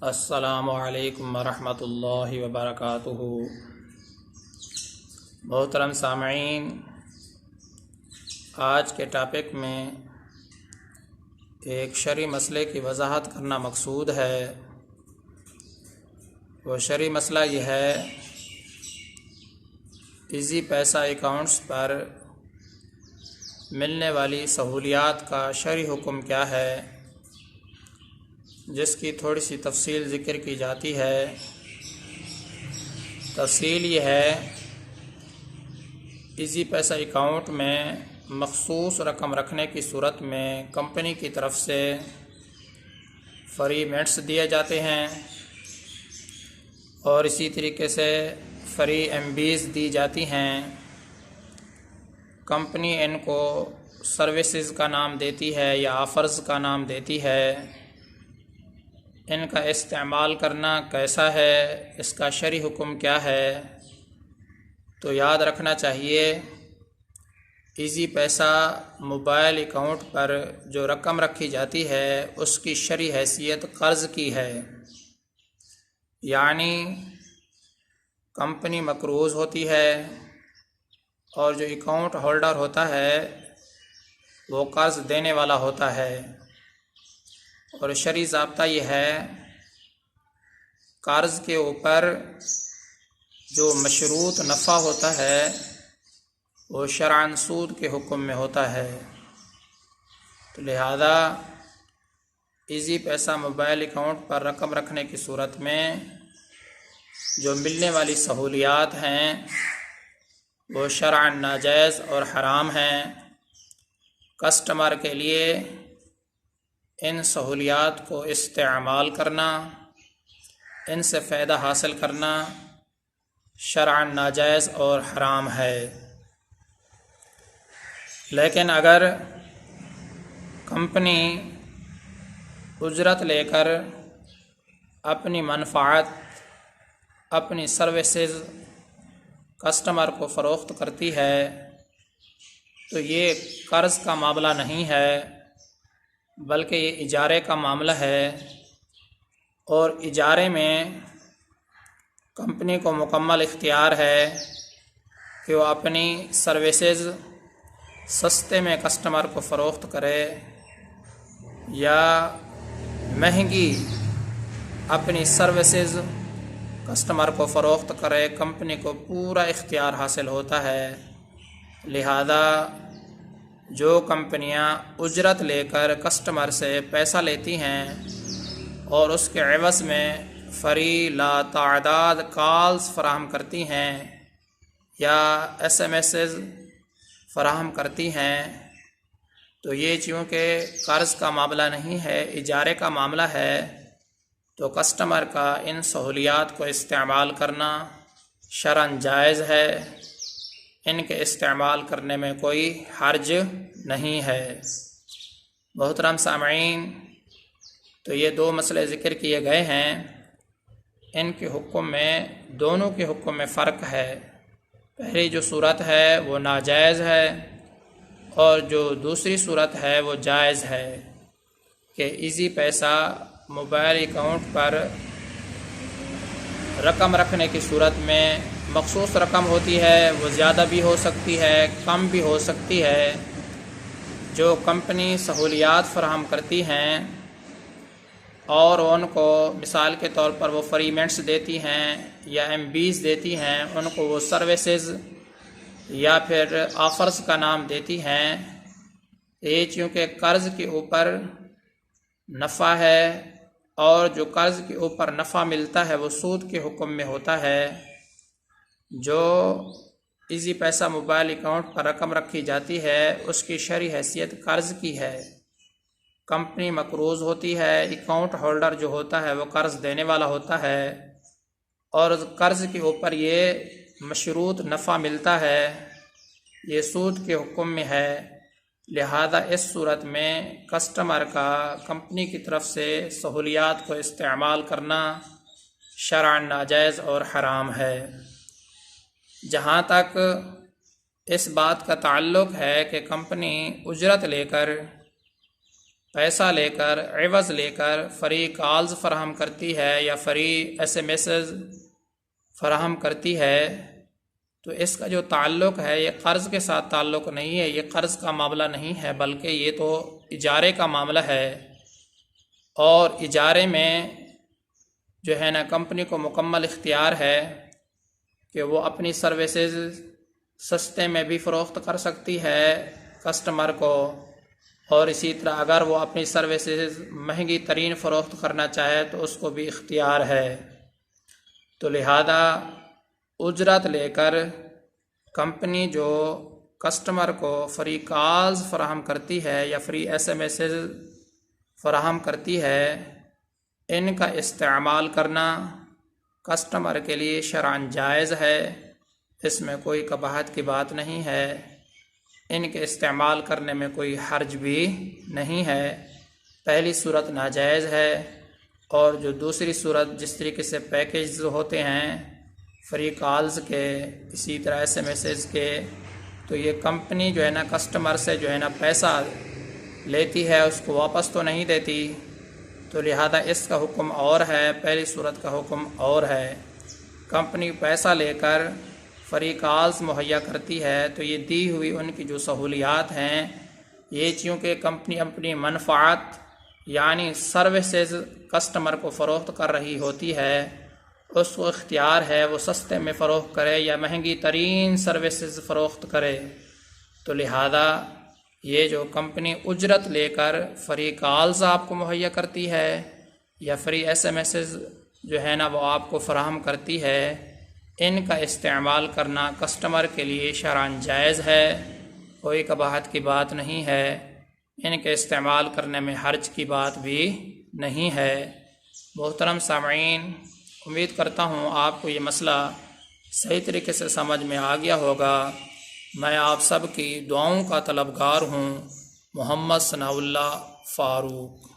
السلام علیکم ورحمۃ اللہ وبرکاتہ۔ محترم سامعین، آج کے ٹاپک میں ایک شرعی مسئلے کی وضاحت کرنا مقصود ہے۔ وہ شرعی مسئلہ یہ ہے، ایزی پیسہ اکاؤنٹس پر ملنے والی سہولیات کا شرعی حکم کیا ہے، جس کی تھوڑی سی تفصیل ذکر کی جاتی ہے۔ تفصیل یہ ہے، ایزی پیسہ اکاؤنٹ میں مخصوص رقم رکھنے کی صورت میں کمپنی کی طرف سے فری منٹس دیے جاتے ہیں اور اسی طریقے سے فری ایم بیز دی جاتی ہیں۔ کمپنی ان کو سروسز کا نام دیتی ہے یا آفرز کا نام دیتی ہے۔ ان کا استعمال کرنا کیسا ہے، اس کا شرعی حکم کیا ہے؟ تو یاد رکھنا چاہیے، ایزی پیسہ موبائل اکاؤنٹ پر جو رقم رکھی جاتی ہے اس کی شرعی حیثیت قرض کی ہے، یعنی کمپنی مقروض ہوتی ہے اور جو اکاؤنٹ ہولڈر ہوتا ہے وہ قرض دینے والا ہوتا ہے۔ اور شرعی ضابطہ یہ ہے، قرض کے اوپر جو مشروط نفع ہوتا ہے وہ شرعاً سود کے حکم میں ہوتا ہے۔ تو لہذا ایزی پیسہ موبائل اکاؤنٹ پر رقم رکھنے کی صورت میں جو ملنے والی سہولیات ہیں وہ شرعاً ناجائز اور حرام ہیں۔ کسٹمر کے لیے ان سہولیات کو استعمال کرنا، ان سے فائدہ حاصل کرنا شرعاً ناجائز اور حرام ہے۔ لیکن اگر کمپنی اجرت لے کر اپنی منفعت، اپنی سروسز کسٹمر کو فروخت کرتی ہے تو یہ قرض کا معاملہ نہیں ہے، بلکہ یہ اجارے کا معاملہ ہے۔ اور اجارے میں کمپنی کو مکمل اختیار ہے کہ وہ اپنی سروسز سستے میں کسٹمر کو فروخت کرے یا مہنگی اپنی سروسز کسٹمر کو فروخت کرے، کمپنی کو پورا اختیار حاصل ہوتا ہے۔ لہذا جو کمپنیاں اجرت لے کر کسٹمر سے پیسہ لیتی ہیں اور اس کے عوض میں فری لا تعداد کالز فراہم کرتی ہیں یا ایس ایم ایسز فراہم کرتی ہیں، تو یہ چونکہ قرض کا معاملہ نہیں ہے، اجارے کا معاملہ ہے، تو کسٹمر کا ان سہولیات کو استعمال کرنا شرعاً جائز ہے۔ ان کے استعمال کرنے میں کوئی حرج نہیں ہے۔ محترم سامعین، تو یہ دو مسئلے ذکر کیے گئے ہیں، ان کے حکم میں، دونوں کے حکم میں فرق ہے۔ پہلی جو صورت ہے وہ ناجائز ہے اور جو دوسری صورت ہے وہ جائز ہے کہ ایزی پیسہ موبائل اکاؤنٹ پر رقم رکھنے کی صورت میں مخصوص رقم ہوتی ہے، وہ زیادہ بھی ہو سکتی ہے، کم بھی ہو سکتی ہے۔ جو کمپنی سہولیات فراہم کرتی ہیں اور ان کو مثال کے طور پر وہ فری منٹس دیتی ہیں یا ایم بیز دیتی ہیں، ان کو وہ سروسز یا پھر آفرز کا نام دیتی ہیں، یہ چونکہ قرض کے اوپر نفع ہے اور جو قرض کے اوپر نفع ملتا ہے وہ سود کے حکم میں ہوتا ہے۔ جو ایزی پیسہ موبائل اکاؤنٹ پر رقم رکھی جاتی ہے اس کی شرعی حیثیت قرض کی ہے۔ کمپنی مقروض ہوتی ہے، اکاؤنٹ ہولڈر جو ہوتا ہے وہ قرض دینے والا ہوتا ہے اور قرض کے اوپر یہ مشروط نفع ملتا ہے، یہ سود کے حکم میں ہے۔ لہذا اس صورت میں کسٹمر کا کمپنی کی طرف سے سہولیات کو استعمال کرنا شرعاً ناجائز اور حرام ہے۔ جہاں تک اس بات کا تعلق ہے کہ کمپنی اجرت لے کر پیسہ لے کر، عوض لے کر فری کالز فراہم کرتی ہے یا فری ایس ایم ایسز فراہم کرتی ہے، تو اس کا جو تعلق ہے یہ قرض کے ساتھ تعلق نہیں ہے، یہ قرض کا معاملہ نہیں ہے، بلکہ یہ تو اجارے کا معاملہ ہے۔ اور اجارے میں جو ہے نا کمپنی کو مکمل اختیار ہے کہ وہ اپنی سروسز سستے میں بھی فروخت کر سکتی ہے کسٹمر کو، اور اسی طرح اگر وہ اپنی سروسز مہنگی ترین فروخت کرنا چاہے تو اس کو بھی اختیار ہے۔ تو لہذا اجرت لے کر کمپنی جو کسٹمر کو فری کالز فراہم کرتی ہے یا فری ایس ایم ایسز فراہم کرتی ہے، ان کا استعمال کرنا کسٹمر کے لیے شرعاً جائز ہے، اس میں کوئی قباحت کی بات نہیں ہے، ان کے استعمال کرنے میں کوئی حرج بھی نہیں ہے۔ پہلی صورت ناجائز ہے، اور جو دوسری صورت جس طریقے سے پیکیج ہوتے ہیں فری کالز کے، اسی طرح ایس ایم ایسز کے، تو یہ کمپنی جو ہے نا کسٹمر سے جو ہے نا پیسہ لیتی ہے، اس کو واپس تو نہیں دیتی، تو لہذا اس کا حکم اور ہے، پہلی صورت کا حکم اور ہے۔ کمپنی پیسہ لے کر فری کالز مہیا کرتی ہے تو یہ دی ہوئی ان کی جو سہولیات ہیں، یہ چونکہ کمپنی اپنی منفعت یعنی سروسز کسٹمر کو فروخت کر رہی ہوتی ہے، اس کو اختیار ہے وہ سستے میں فروخت کرے یا مہنگی ترین سروسز فروخت کرے، تو لہذا یہ جو کمپنی اجرت لے کر فری کالز آپ کو مہیا کرتی ہے یا فری ایس ایم ایسز جو ہے نا وہ آپ کو فراہم کرتی ہے، ان کا استعمال کرنا کسٹمر کے لیے شرعاً جائز ہے، کوئی قباحت کی بات نہیں ہے، ان کے استعمال کرنے میں حرج کی بات بھی نہیں ہے۔ محترم سامعین، امید کرتا ہوں آپ کو یہ مسئلہ صحیح طریقے سے سمجھ میں آ گیا ہوگا۔ میں آپ سب کی دعاؤں کا طلبگار ہوں۔ محمد ثناء اللہ فاروق۔